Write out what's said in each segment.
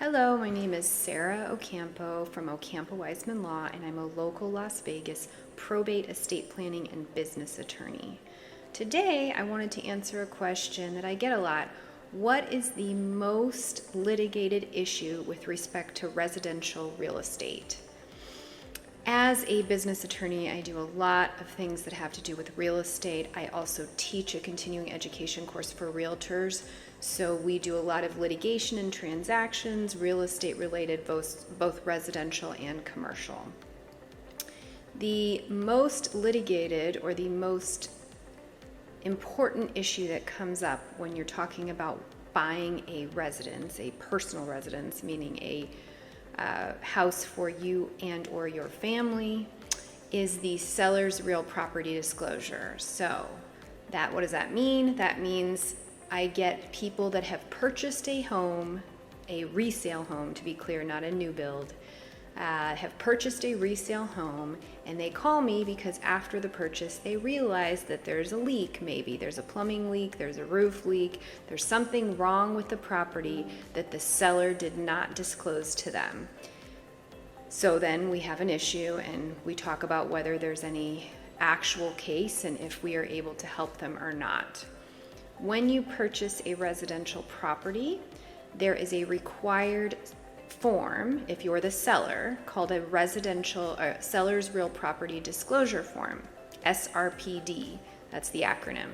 Hello, my name is Sarah Ocampo from Ocampo Wiseman Law, and I'm a local Las Vegas probate, estate planning, and business attorney. Today, I wanted to answer a question that I get a lot. What is the most litigated issue with respect to residential real estate? As a business attorney, I do a lot of things that have to do with real estate. I also teach a continuing education course for realtors. So we do a lot of litigation and transactions, real estate related, both residential and commercial. The most litigated or the most important issue that comes up when you're talking about buying a residence, a personal residence, meaning a house for you and or your family, is the seller's real property disclosure. So what does that mean? That means I get people that have purchased a home, a resale home to be clear, not a new build, have purchased a resale home, and they call me because after the purchase they realize that there's a leak. Maybe there's a plumbing leak, there's a roof leak, there's something wrong with the property that the seller did not disclose to them. So then we have an issue and we talk about whether there's any actual case and if we are able to help them or not. When you purchase a residential property, there is a required form, if you're the seller, called a seller's real property disclosure form, SRPD. That's the acronym.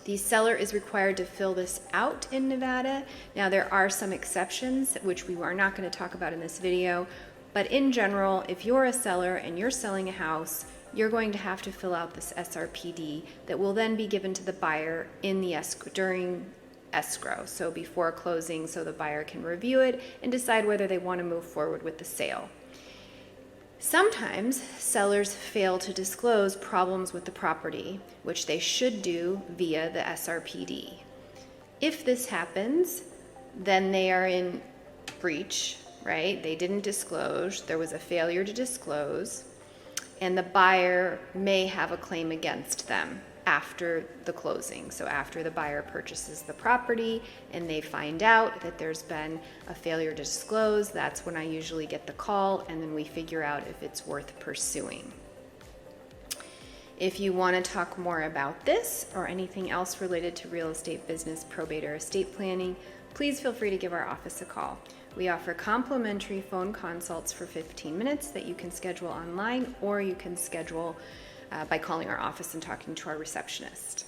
The seller is required to fill this out in Nevada. Now there are some exceptions, which we are not going to talk about in this video, but in general, if you're a seller and you're selling a house, you're going to have to fill out this SRPD that will then be given to the buyer in the during escrow, so before closing, so the buyer can review it and decide whether they want to move forward with the sale. Sometimes sellers fail to disclose problems with the property, which they should do via the SRPD. If this happens, then they are in breach, right? They didn't disclose, there was a failure to disclose, and the buyer may have a claim against them after the closing. So after the buyer purchases the property and they find out that there's been a failure to disclose, that's when I usually get the call, and then we figure out if it's worth pursuing. If you want to talk more about this or anything else related to real estate, business, probate, or estate planning, please feel free to give our office a call. We offer complimentary phone consults for 15 minutes that you can schedule online, or you can schedule by calling our office and talking to our receptionist.